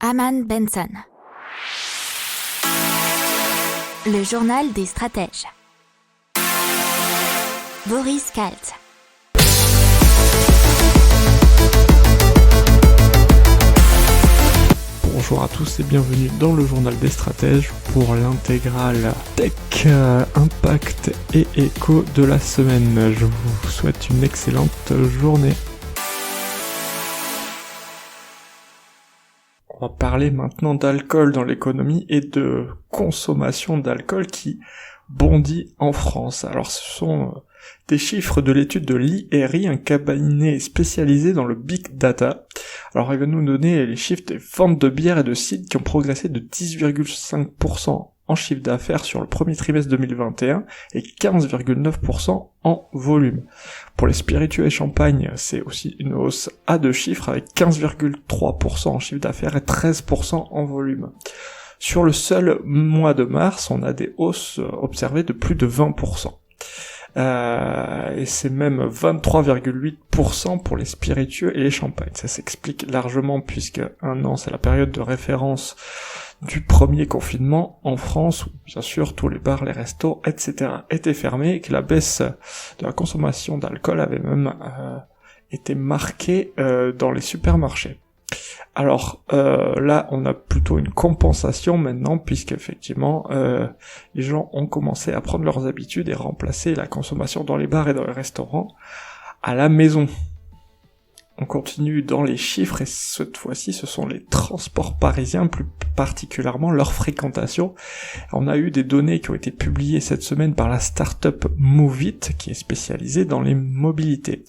Aman Benson. Le journal des stratèges. Boris Kalt. Bonjour à tous et bienvenue dans le journal des stratèges pour l'intégrale Tech, Impact et Éco de la semaine. Je vous souhaite une excellente journée. On va parler maintenant d'alcool dans l'économie et de consommation d'alcool qui bondit en France. Alors ce sont des chiffres de l'étude de l'IRI, un cabinet spécialisé dans le Big Data. Alors il va nous donner les chiffres des ventes de bière et de cidre qui ont progressé de 10,5% en chiffre d'affaires sur le premier trimestre 2021 et 15,9% en volume. Pour les spiritueux et champagne, c'est aussi une hausse à deux chiffres avec 15,3% en chiffre d'affaires et 13% en volume. Sur le seul mois de mars, on a des hausses observées de plus de 20%. Et c'est même 23,8% pour les spiritueux et les champagnes. Ça s'explique largement puisque un an c'est la période de référence du premier confinement en France où bien sûr tous les bars, les restos, etc. étaient fermés et que la baisse de la consommation d'alcool avait même été marquée dans les supermarchés. Alors là, on a plutôt une compensation maintenant, puisqu'effectivement, les gens ont commencé à prendre leurs habitudes et remplacer la consommation dans les bars et dans les restaurants à la maison. On continue dans les chiffres, et cette fois-ci, ce sont les transports parisiens, plus particulièrement leur fréquentation. On a eu des données qui ont été publiées cette semaine par la start-up Moovit, qui est spécialisée dans les mobilités.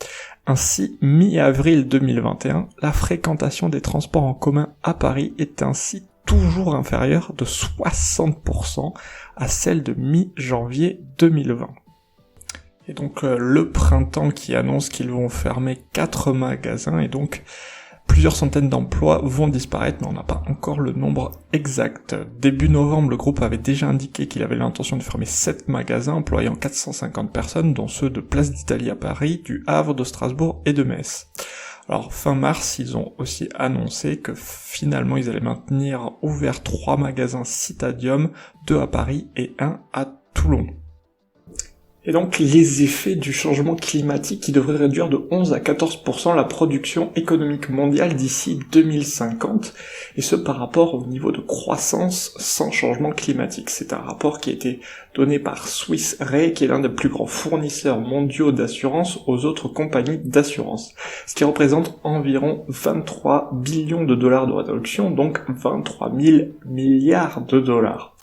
Ainsi, mi-avril 2021, la fréquentation des transports en commun à Paris est ainsi toujours inférieure de 60% à celle de mi-janvier 2020. Et donc le printemps qui annonce qu'ils vont fermer 4 magasins et donc plusieurs centaines d'emplois vont disparaître, mais on n'a pas encore le nombre exact. Début novembre, le groupe avait déjà indiqué qu'il avait l'intention de fermer 7 magasins employant 450 personnes, dont ceux de Place d'Italie à Paris, du Havre, de Strasbourg et de Metz. Alors fin mars, ils ont aussi annoncé que finalement ils allaient maintenir ouverts 3 magasins Citadium, 2 à Paris et 1 à Toulon. Et donc les effets du changement climatique qui devraient réduire de 11 à 14% la production économique mondiale d'ici 2050, et ce par rapport au niveau de croissance sans changement climatique. C'est un rapport qui a été donné par Swiss Re, qui est l'un des plus grands fournisseurs mondiaux d'assurance aux autres compagnies d'assurance, ce qui représente environ 23 billions de dollars de réduction, donc 23 000 milliards de dollars.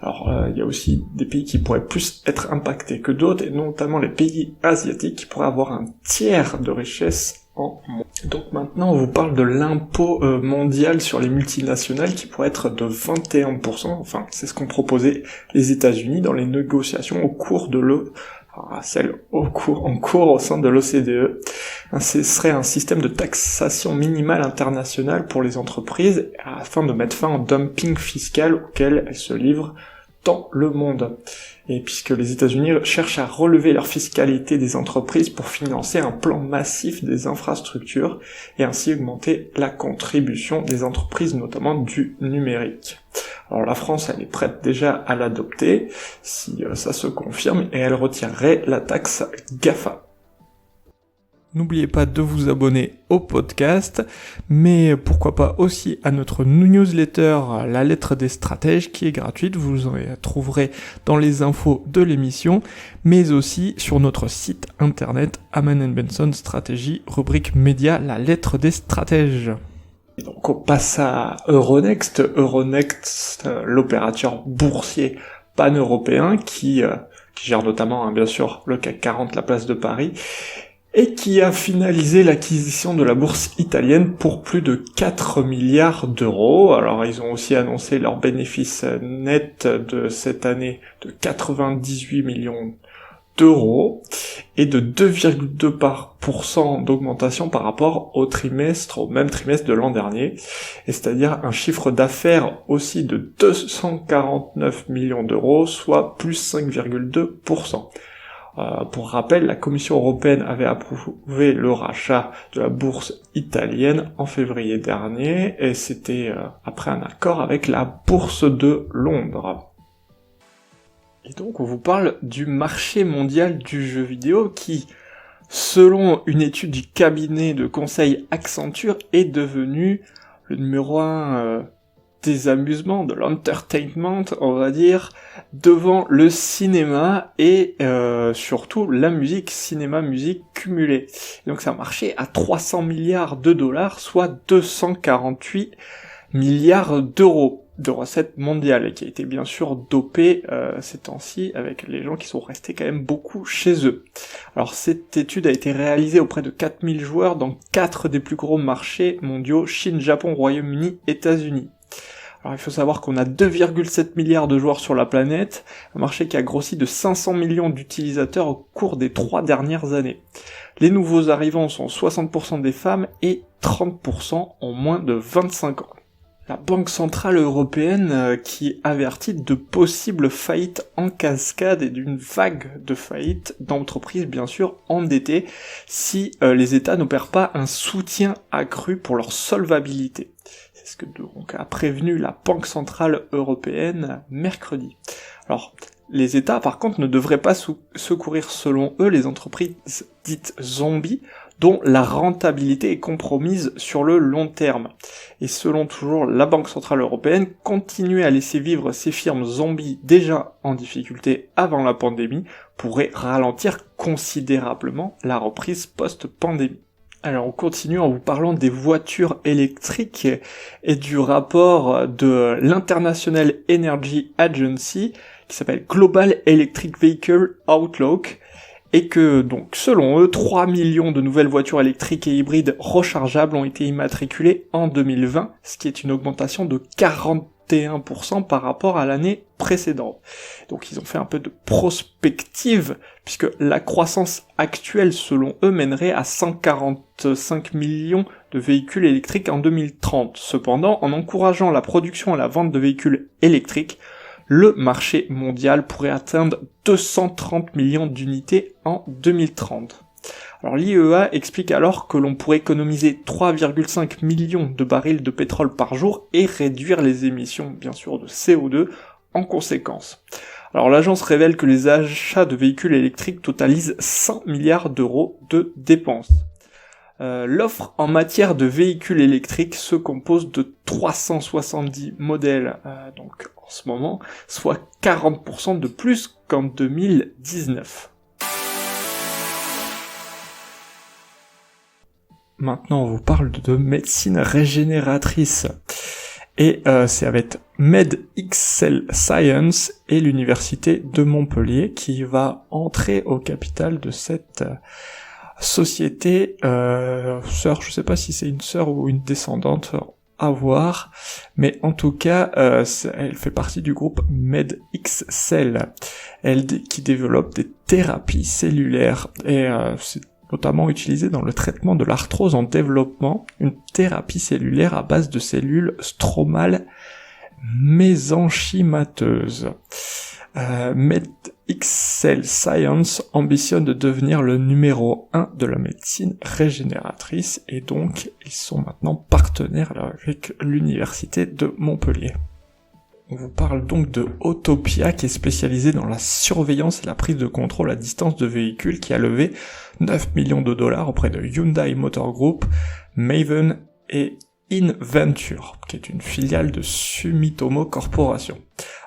Alors il y a aussi des pays qui pourraient plus être impactés que d'autres, et notamment les pays asiatiques qui pourraient avoir un tiers de richesse en moins. Donc maintenant on vous parle de l'impôt mondial sur les multinationales qui pourrait être de 21%, enfin c'est ce qu'ont proposé les États-Unis dans les négociations au cours de en cours au sein de l'OCDE. Ce serait un système de taxation minimale internationale pour les entreprises afin de mettre fin au dumping fiscal auquel elles se livrent dans le monde. Et puisque les États-Unis cherchent à relever leur fiscalité des entreprises pour financer un plan massif des infrastructures et ainsi augmenter la contribution des entreprises, notamment du numérique. Alors la France, elle est prête déjà à l'adopter, si ça se confirme, et elle retirerait la taxe GAFA. N'oubliez pas de vous abonner au podcast, mais pourquoi pas aussi à notre newsletter La Lettre des Stratèges qui est gratuite, vous en trouverez dans les infos de l'émission, mais aussi sur notre site internet Aman Benson Stratégie, rubrique média La Lettre des Stratèges. Et donc on passe à Euronext, l'opérateur boursier pan-européen qui gère notamment bien sûr le CAC 40, la place de Paris, et qui a finalisé l'acquisition de la bourse italienne pour plus de 4 milliards d'euros. Alors ils ont aussi annoncé leur bénéfice net de cette année de 98 millions d'euros et de 2,2% d'augmentation par rapport au même trimestre de l'an dernier, et c'est-à-dire un chiffre d'affaires aussi de 249 millions d'euros, soit plus 5,2%. Pour rappel, la Commission européenne avait approuvé le rachat de la bourse italienne en février dernier, et c'était après un accord avec la bourse de Londres. Et donc on vous parle du marché mondial du jeu vidéo qui, selon une étude du cabinet de conseil Accenture, est devenu le numéro 1 des amusements, de l'entertainment, on va dire, devant le cinéma et surtout la musique, cinéma-musique cumulée. Et donc c'est un marché à 300 milliards de dollars, soit 248 milliards d'euros de recettes mondiales, et qui a été bien sûr dopé ces temps-ci avec les gens qui sont restés quand même beaucoup chez eux. Alors cette étude a été réalisée auprès de 4000 joueurs dans 4 des plus gros marchés mondiaux, Chine, Japon, Royaume-Uni, États-Unis. Alors il faut savoir qu'on a 2,7 milliards de joueurs sur la planète, un marché qui a grossi de 500 millions d'utilisateurs au cours des 3 dernières années. Les nouveaux arrivants sont 60% des femmes et 30% ont moins de 25 ans. La Banque Centrale Européenne qui avertit de possibles faillites en cascade et d'une vague de faillites d'entreprises bien sûr endettées si les États n'opèrent pas un soutien accru pour leur solvabilité. C'est ce que donc a prévenu la Banque Centrale Européenne mercredi. Alors, les États par contre ne devraient pas secourir selon eux les entreprises dites zombies dont la rentabilité est compromise sur le long terme. Et selon toujours la Banque Centrale Européenne, continuer à laisser vivre ces firmes zombies déjà en difficulté avant la pandémie pourrait ralentir considérablement la reprise post-pandémie. Alors on continue en vous parlant des voitures électriques et du rapport de l'International Energy Agency qui s'appelle Global Electric Vehicle Outlook, et que, donc, selon eux, 3 millions de nouvelles voitures électriques et hybrides rechargeables ont été immatriculées en 2020, ce qui est une augmentation de 41% par rapport à l'année précédente. Donc ils ont fait un peu de prospective, puisque la croissance actuelle, selon eux, mènerait à 145 millions de véhicules électriques en 2030. Cependant, en encourageant la production et la vente de véhicules électriques, le marché mondial pourrait atteindre 230 millions d'unités en 2030. Alors l'IEA explique alors que l'on pourrait économiser 3,5 millions de barils de pétrole par jour et réduire les émissions, bien sûr, de CO2 en conséquence. Alors l'agence révèle que les achats de véhicules électriques totalisent 100 milliards d'euros de dépenses. L'offre en matière de véhicules électriques se compose de 370 modèles donc en ce moment, soit 40% de plus qu'en 2019. Maintenant, on vous parle de médecine régénératrice. Et c'est avec MedXcel Science et l'université de Montpellier qui va entrer au capital de cette société sœur, je sais pas si c'est une sœur ou une descendante à voir, mais en tout cas elle fait partie du groupe MedXcel, qui développe des thérapies cellulaires et c'est notamment utilisé dans le traitement de l'arthrose en développement, une thérapie cellulaire à base de cellules stromales mésenchymateuses. MedXcel Science ambitionne de devenir le numéro 1 de la médecine régénératrice et donc ils sont maintenant partenaires avec l'université de Montpellier. On vous parle donc de Autopia qui est spécialisée dans la surveillance et la prise de contrôle à distance de véhicules qui a levé 9 millions de dollars auprès de Hyundai Motor Group, Maven et Inventure, qui est une filiale de Sumitomo Corporation.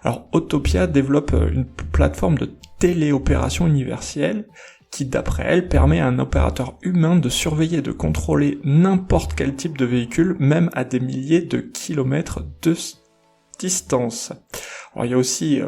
Alors Autopia développe une plateforme de téléopération universelle qui, d'après elle, permet à un opérateur humain de surveiller et de contrôler n'importe quel type de véhicule, même à des milliers de kilomètres de distance. Alors il y a aussi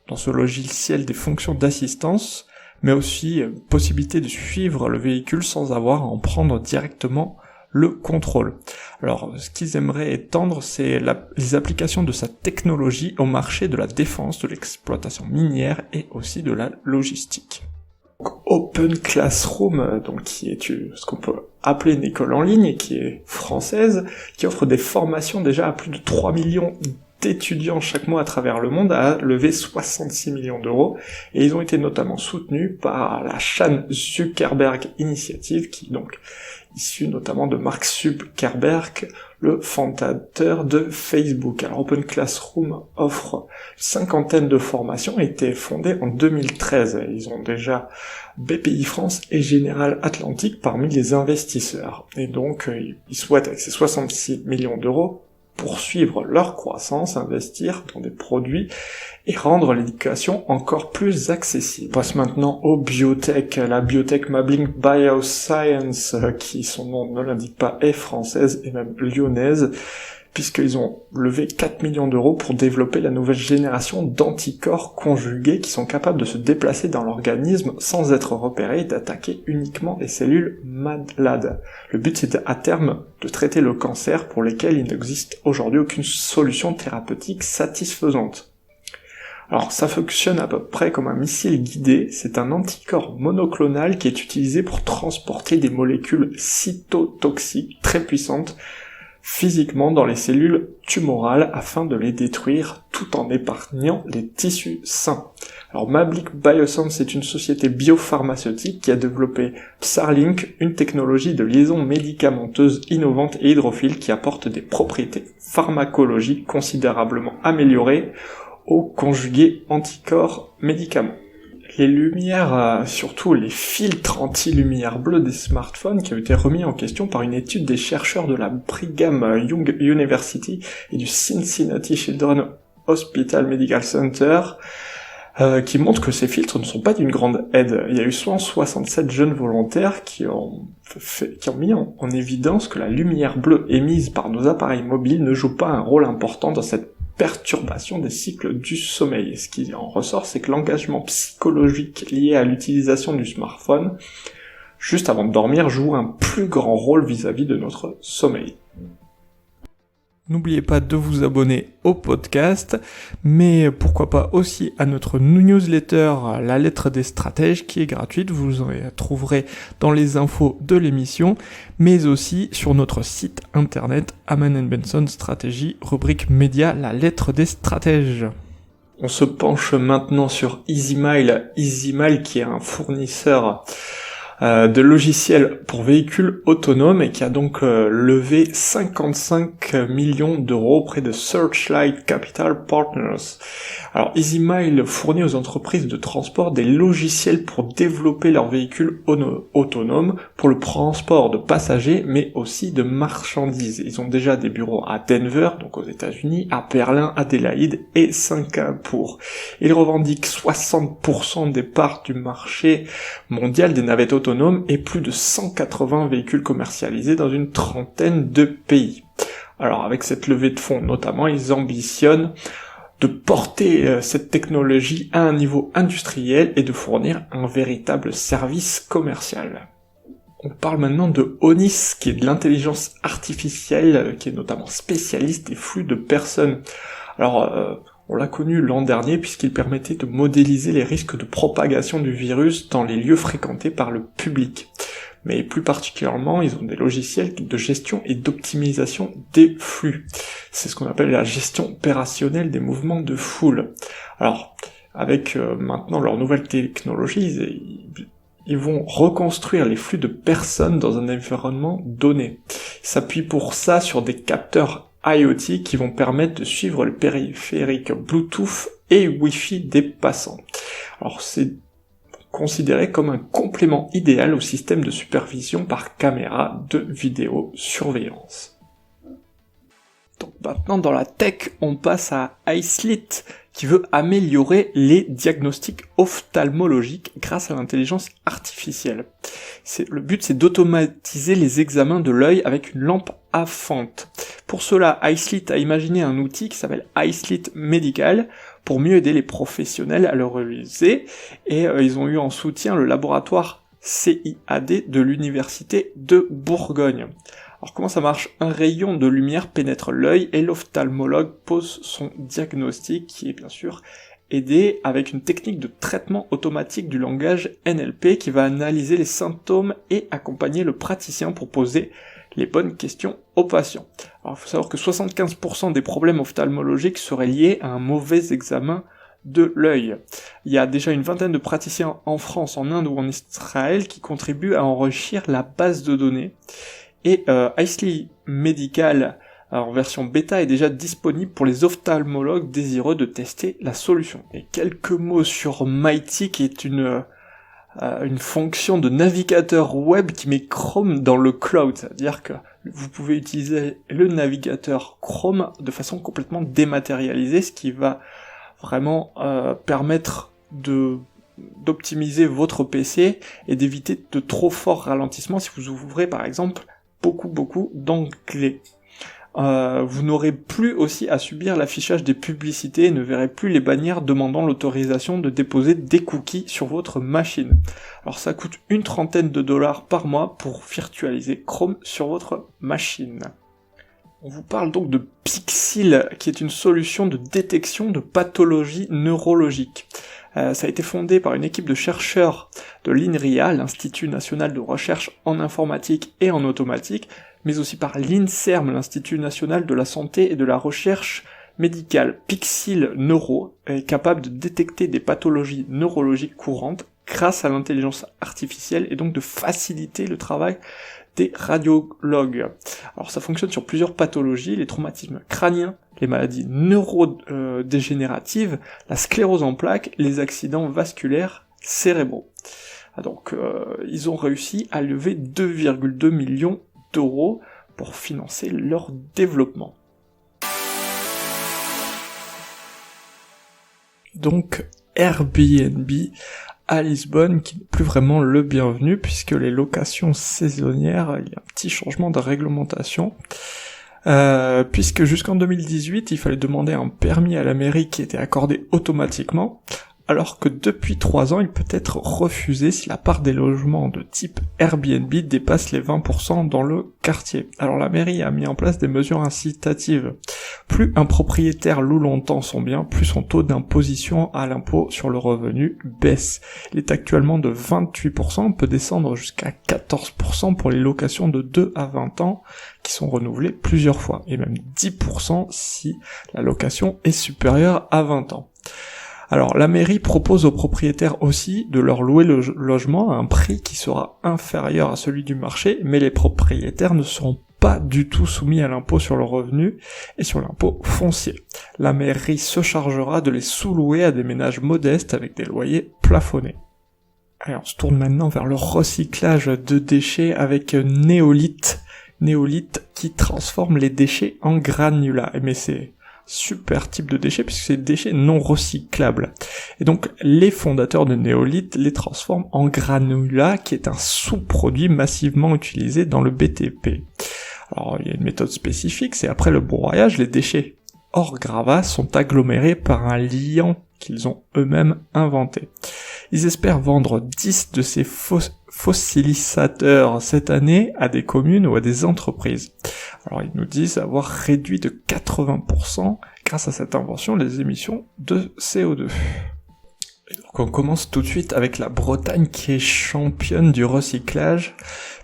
dans ce logiciel des fonctions d'assistance, mais aussi possibilité de suivre le véhicule sans avoir à en prendre directement le contrôle. Alors, ce qu'ils aimeraient étendre, c'est les applications de sa technologie au marché de la défense, de l'exploitation minière et aussi de la logistique. Open Classroom, donc qui est ce qu'on peut appeler une école en ligne et qui est française, qui offre des formations déjà à plus de 3 millions d'étudiants chaque mois à travers le monde a levé 66 millions d'euros, et ils ont été notamment soutenus par la Chan Zuckerberg Initiative, qui est donc issue notamment de Mark Zuckerberg, le fondateur de Facebook. Alors Open Classroom offre une cinquantaine de formations, a été fondée en 2013. Ils ont déjà BPI France et General Atlantic parmi les investisseurs. Et donc, ils souhaitent, avec ces 66 millions d'euros, poursuivre leur croissance, investir dans des produits et rendre l'éducation encore plus accessible. On passe maintenant aux biotech. La biotech Mablink Bioscience, qui son nom ne l'indique pas, est française et même lyonnaise, puisqu'ils ont levé 4 millions d'euros pour développer la nouvelle génération d'anticorps conjugués qui sont capables de se déplacer dans l'organisme sans être repérés et d'attaquer uniquement les cellules malades. Le but, c'est à terme de traiter le cancer pour lesquels il n'existe aujourd'hui aucune solution thérapeutique satisfaisante. Alors ça fonctionne à peu près comme un missile guidé, c'est un anticorps monoclonal qui est utilisé pour transporter des molécules cytotoxiques très puissantes physiquement dans les cellules tumorales afin de les détruire tout en épargnant les tissus sains. Alors Mablink Bioscience est une société biopharmaceutique qui a développé Psarlink, une technologie de liaison médicamenteuse innovante et hydrophile qui apporte des propriétés pharmacologiques considérablement améliorées aux conjugués anticorps médicaments. Les lumières, surtout les filtres anti-lumière bleue des smartphones qui ont été remis en question par une étude des chercheurs de la Brigham Young University et du Cincinnati Children's Hospital Medical Center, qui montre que ces filtres ne sont pas d'une grande aide. Il y a eu 167 jeunes volontaires qui ont mis en évidence que la lumière bleue émise par nos appareils mobiles ne joue pas un rôle important dans cette perturbation des cycles du sommeil. Et ce qui en ressort, c'est que l'engagement psychologique lié à l'utilisation du smartphone, juste avant de dormir, joue un plus grand rôle vis-à-vis de notre sommeil. N'oubliez pas de vous abonner au podcast, mais pourquoi pas aussi à notre newsletter La Lettre des Stratèges qui est gratuite, vous en trouverez dans les infos de l'émission, mais aussi sur notre site internet Aman & Benson Stratégie, rubrique média La Lettre des Stratèges. On se penche maintenant sur EasyMile. EasyMile qui est un fournisseur de logiciels pour véhicules autonomes et qui a donc levé 55 millions d'euros auprès de Searchlight Capital Partners. Alors EasyMile fournit aux entreprises de transport des logiciels pour développer leurs véhicules autonomes pour le transport de passagers mais aussi de marchandises. Ils ont déjà des bureaux à Denver, donc aux États-Unis, à Berlin, Adélaïde et Singapour. Ils revendiquent 60% des parts du marché mondial des navettes autonomes et plus de 180 véhicules commercialisés dans une trentaine de pays. Alors avec cette levée de fonds notamment, ils ambitionnent de porter cette technologie à un niveau industriel et de fournir un véritable service commercial. On parle maintenant de Onis, qui est de l'intelligence artificielle, qui est notamment spécialiste des flux de personnes. Alors, on l'a connu l'an dernier puisqu'il permettait de modéliser les risques de propagation du virus dans les lieux fréquentés par le public. Mais plus particulièrement, ils ont des logiciels de gestion et d'optimisation des flux. C'est ce qu'on appelle la gestion opérationnelle des mouvements de foule. Alors, avec maintenant leur nouvelle technologie, ils vont reconstruire les flux de personnes dans un environnement donné. Ils s'appuient pour ça sur des capteurs IoT qui vont permettre de suivre le périphérique Bluetooth et Wi-Fi des passants. Alors c'est considéré comme un complément idéal au système de supervision par caméra de vidéosurveillance. Donc maintenant dans la tech, on passe à iSlit qui veut améliorer les diagnostics ophtalmologiques grâce à l'intelligence artificielle. Le but c'est d'automatiser les examens de l'œil avec une lampe à fente. Pour cela, iSlit a imaginé un outil qui s'appelle iSlit Medical pour mieux aider les professionnels à le réaliser, et ils ont eu en soutien le laboratoire CIAD de l'université de Bourgogne. Alors comment ça marche? Un rayon de lumière pénètre l'œil et l'ophtalmologue pose son diagnostic qui est bien sûr aidé avec une technique de traitement automatique du langage NLP qui va analyser les symptômes et accompagner le praticien pour poser les bonnes questions aux patients. Alors il faut savoir que 75% des problèmes ophtalmologiques seraient liés à un mauvais examen de l'œil. Il y a déjà une vingtaine de praticiens en France, en Inde ou en Israël qui contribuent à enrichir la base de données. Et Icely Medical en version bêta est déjà disponible pour les ophtalmologues désireux de tester la solution. Et quelques mots sur Mighty qui est une fonction de navigateur web qui met Chrome dans le cloud, c'est-à-dire que vous pouvez utiliser le navigateur Chrome de façon complètement dématérialisée, ce qui va vraiment permettre d'optimiser votre PC et d'éviter de trop forts ralentissements si vous ouvrez par exemple beaucoup d'onglets. Vous n'aurez plus aussi à subir l'affichage des publicités et ne verrez plus les bannières demandant l'autorisation de déposer des cookies sur votre machine. Alors ça coûte une $30 par mois pour virtualiser Chrome sur votre machine. On vous parle donc de Pixil, qui est une solution de détection de pathologies neurologiques. Ça a été fondé par une équipe de chercheurs de l'INRIA, l'Institut National de Recherche en Informatique et en Automatique, mais aussi par l'INSERM, l'Institut National de la Santé et de la Recherche Médicale. Pixil Neuro est capable de détecter des pathologies neurologiques courantes grâce à l'intelligence artificielle et donc de faciliter le travail des radiologues. Alors ça fonctionne sur plusieurs pathologies, les traumatismes crâniens, les maladies neurodégénératives, la sclérose en plaques, les accidents vasculaires cérébraux. Donc ils ont réussi à lever 2,2 millions d'euros pour financer leur développement. Donc Airbnb à Lisbonne, qui n'est plus vraiment le bienvenu, puisque les locations saisonnières, il y a un petit changement de réglementation, puisque jusqu'en 2018, il fallait demander un permis à la mairie qui était accordé automatiquement, alors que depuis 3 ans, il peut être refusé si la part des logements de type Airbnb dépasse les 20% dans le quartier. Alors la mairie a mis en place des mesures incitatives. Plus un propriétaire loue longtemps son bien, plus son taux d'imposition à l'impôt sur le revenu baisse. Il est actuellement de 28%, peut descendre jusqu'à 14% pour les locations de 2 à 20 ans qui sont renouvelées plusieurs fois, et même 10% si la location est supérieure à 20 ans. Alors la mairie propose aux propriétaires aussi de leur louer le logement à un prix qui sera inférieur à celui du marché, mais les propriétaires ne seront pas du tout soumis à l'impôt sur le revenu et sur l'impôt foncier. La mairie se chargera de les sous-louer à des ménages modestes avec des loyers plafonnés. Allez, on se tourne maintenant vers le recyclage de déchets avec Néolith qui transforme les déchets en granulats. Mais c'est super type de déchets puisque c'est des déchets non recyclables. Et donc les fondateurs de Néolith les transforment en granulats, qui est un sous-produit massivement utilisé dans le BTP. Alors il y a une méthode spécifique, c'est après le broyage, les déchets hors gravats sont agglomérés par un liant qu'ils ont eux-mêmes inventé. Ils espèrent vendre 10 de ces fossilisateurs cette année à des communes ou à des entreprises. Alors ils nous disent avoir réduit de 80% grâce à cette invention les émissions de CO2. Et donc on commence tout de suite avec la Bretagne qui est championne du recyclage,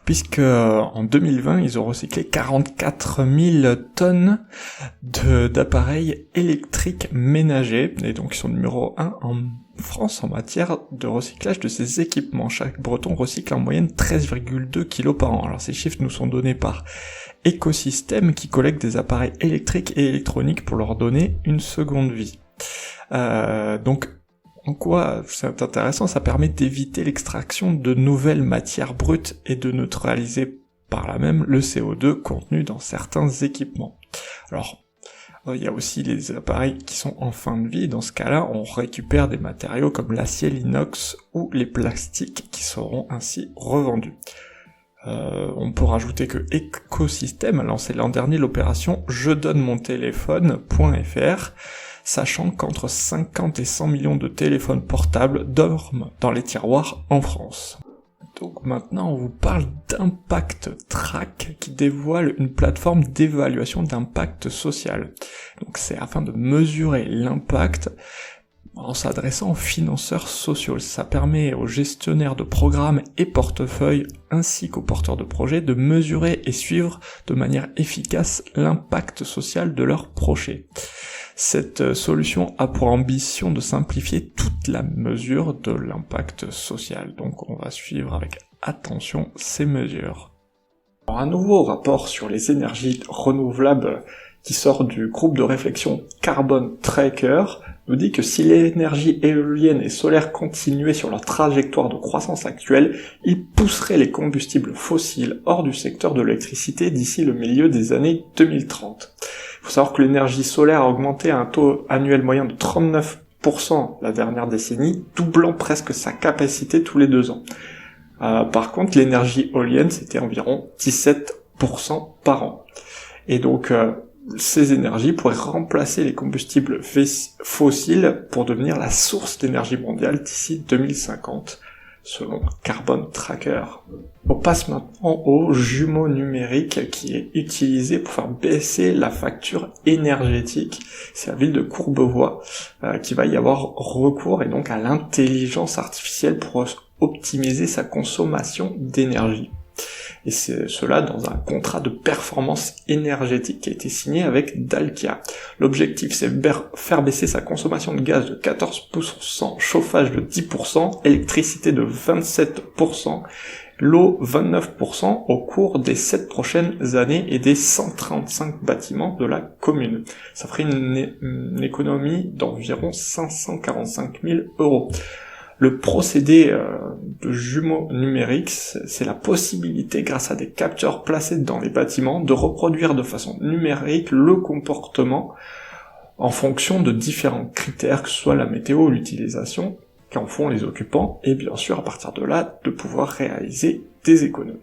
puisque en 2020 ils ont recyclé 44 000 tonnes d'appareils électriques ménagers, et donc ils sont numéro 1 en France en matière de recyclage de ces équipements. Chaque Breton recycle en moyenne 13,2 kg par an. Alors ces chiffres nous sont donnés par Écosystème qui collecte des appareils électriques et électroniques pour leur donner une seconde vie. Donc en quoi c'est intéressant, ça permet d'éviter l'extraction de nouvelles matières brutes et de neutraliser par là même le CO2 contenu dans certains équipements. Alors il y a aussi les appareils qui sont en fin de vie. Dans ce cas-là, on récupère des matériaux comme l'acier, l'inox ou les plastiques qui seront ainsi revendus. On peut rajouter que Écosystème a lancé l'an dernier l'opération Je donne mon téléphone.fr, sachant qu'entre 50 et 100 millions de téléphones portables dorment dans les tiroirs en France. Donc maintenant on vous parle d'Impact Track qui dévoile une plateforme d'évaluation d'impact social. Donc c'est afin de mesurer l'impact en s'adressant aux financeurs sociaux. Ça permet aux gestionnaires de programmes et portefeuilles, ainsi qu'aux porteurs de projets, de mesurer et suivre de manière efficace l'impact social de leurs projets. Cette solution a pour ambition de simplifier toute la mesure de l'impact social. Donc on va suivre avec attention ces mesures. Alors, un nouveau rapport sur les énergies renouvelables qui sort du groupe de réflexion Carbon Tracker nous dit que si l'énergie éolienne et solaire continuaient sur leur trajectoire de croissance actuelle, ils pousseraient les combustibles fossiles hors du secteur de l'électricité d'ici le milieu des années 2030. Il faut savoir que l'énergie solaire a augmenté à un taux annuel moyen de 39% la dernière décennie, doublant presque sa capacité tous les 2 ans. Par contre, l'énergie éolienne, c'était environ 17% par an. Et donc, ces énergies pourraient remplacer les combustibles fossiles pour devenir la source d'énergie mondiale d'ici 2050, selon Carbon Tracker. On passe maintenant au jumeau numérique qui est utilisé pour faire baisser la facture énergétique. C'est la ville de Courbevoie qui va y avoir recours et donc à l'intelligence artificielle pour optimiser sa consommation d'énergie. Et c'est cela dans un contrat de performance énergétique qui a été signé avec Dalkia. L'objectif, c'est faire baisser sa consommation de gaz de 14%, chauffage de 10%, électricité de 27%, l'eau 29% au cours des 7 prochaines années et des 135 bâtiments de la commune. Ça ferait une économie d'environ 545 000 €. Le procédé de jumeau numérique, c'est la possibilité, grâce à des capteurs placés dans les bâtiments, de reproduire de façon numérique le comportement en fonction de différents critères, que ce soit la météo ou l'utilisation qu'en font les occupants, et bien sûr, à partir de là, de pouvoir réaliser des économies.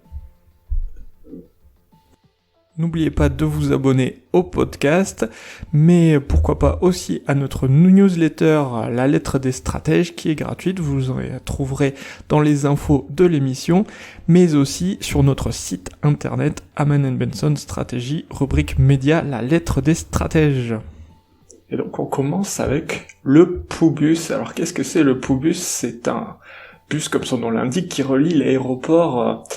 N'oubliez pas de vous abonner au podcast, mais pourquoi pas aussi à notre newsletter La Lettre des Stratèges qui est gratuite, vous en trouverez dans les infos de l'émission, mais aussi sur notre site internet Aman & Benson Stratégie, rubrique média La Lettre des Stratèges. Et donc on commence avec le Poubus. Alors qu'est-ce que c'est le Poubus ? C'est un bus, comme son nom l'indique, qui relie l'aéroport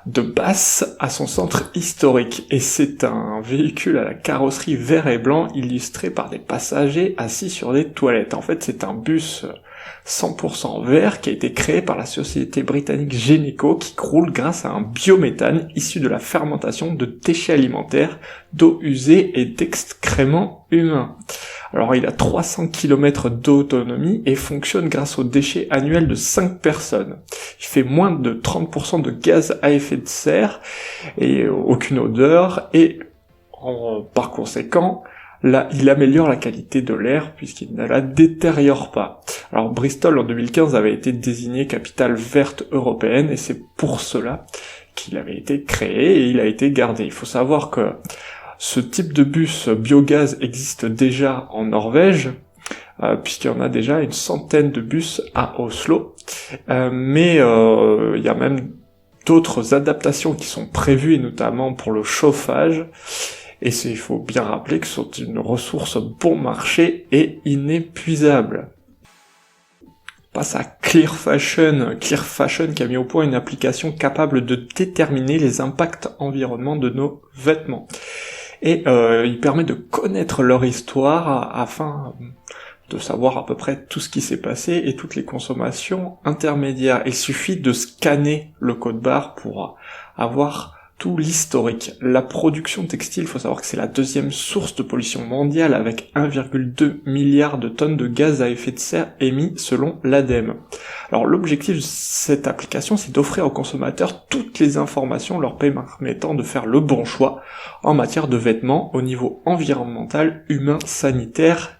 de Basse à son centre historique, et c'est un véhicule à la carrosserie vert et blanc illustré par des passagers assis sur des toilettes. En fait, c'est un bus 100% vert qui a été créé par la société britannique Geneco, qui roule grâce à un biométhane issu de la fermentation de déchets alimentaires, d'eau usée et d'excréments humains. Alors il a 300 km d'autonomie et fonctionne grâce aux déchets annuels de 5 personnes. Il fait moins de 30% de gaz à effet de serre et aucune odeur, et par conséquent, là, il améliore la qualité de l'air puisqu'il ne la détériore pas. Alors Bristol en 2015 avait été désigné capitale verte européenne, et c'est pour cela qu'il avait été créé et il a été gardé. Il faut savoir que ce type de bus biogaz existe déjà en Norvège, puisqu'il y en a déjà une centaine de bus à Oslo, mais il y a même d'autres adaptations qui sont prévues, et notamment pour le chauffage, et il faut bien rappeler que c'est une ressource bon marché et inépuisable. On passe à Clear Fashion qui a mis au point une application capable de déterminer les impacts environnementaux de nos vêtements. Et il permet de connaître leur histoire afin de savoir à peu près tout ce qui s'est passé et toutes les consommations intermédiaires. Il suffit de scanner le code barre pour avoir tout l'historique. La production textile, il faut savoir que c'est la deuxième source de pollution mondiale, avec 1,2 milliard de tonnes de gaz à effet de serre émis selon l'ADEME. Alors l'objectif de cette application, c'est d'offrir aux consommateurs toutes les informations leur permettant de faire le bon choix en matière de vêtements au niveau environnemental, humain, sanitaire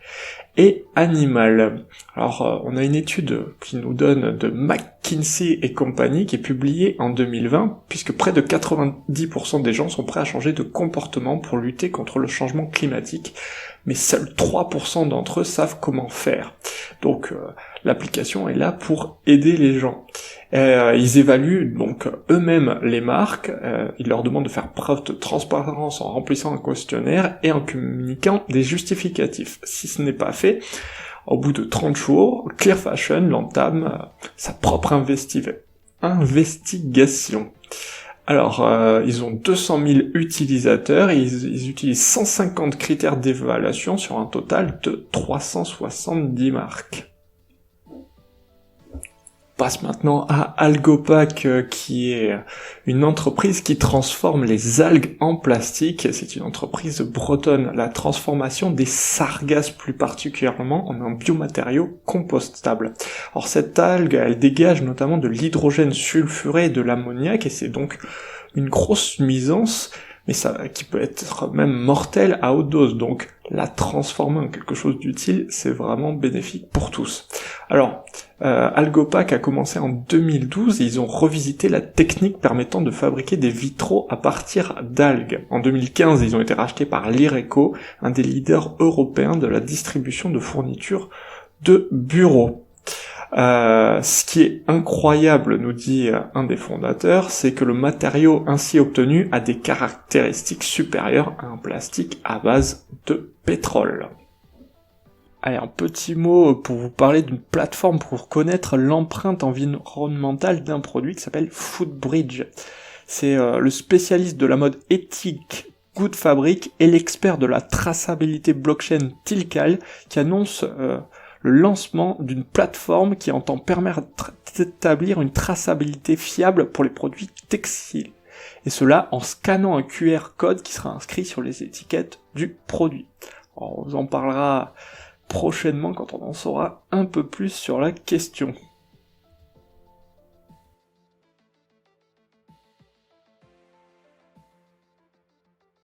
et animal. Alors, on a une étude qui nous donne de McKinsey et compagnie qui est publiée en 2020, puisque près de 90% des gens sont prêts à changer de comportement pour lutter contre le changement climatique, mais seuls 3% d'entre eux savent comment faire. Donc, l'application est là pour aider les gens. Ils évaluent donc eux-mêmes les marques, ils leur demandent de faire preuve de transparence en remplissant un questionnaire et en communiquant des justificatifs. Si ce n'est pas fait, au bout de 30 jours, Clear Fashion entame sa propre investigation. Alors, ils ont 200 000 utilisateurs et ils utilisent 150 critères d'évaluation sur un total de 370 marques. On passe maintenant à Algopac, qui est une entreprise qui transforme les algues en plastique. C'est une entreprise bretonne. La transformation des sargasses plus particulièrement en un biomatériau compostable. Alors cette algue, elle dégage notamment de l'hydrogène sulfuré et de l'ammoniac, et c'est donc une grosse nuisance, mais ça qui peut être même mortelle à haute dose. Donc la transformer en quelque chose d'utile, c'est vraiment bénéfique pour tous. Alors, Algopac a commencé en 2012 et ils ont revisité la technique permettant de fabriquer des vitraux à partir d'algues. En 2015, ils ont été rachetés par Lireco, un des leaders européens de la distribution de fournitures de bureaux. Ce qui est incroyable, nous dit un des fondateurs, c'est que le matériau ainsi obtenu a des caractéristiques supérieures à un plastique à base de pétrole. Allez, un petit mot pour vous parler d'une plateforme pour connaître l'empreinte environnementale d'un produit qui s'appelle Foodbridge. C'est le spécialiste de la mode éthique Good Fabric et l'expert de la traçabilité blockchain Tilcal qui annonce le lancement d'une plateforme qui entend permettre d'établir une traçabilité fiable pour les produits textiles. Et cela en scannant un QR code qui sera inscrit sur les étiquettes du produit. Alors, on vous en parlera prochainement quand on en saura un peu plus sur la question.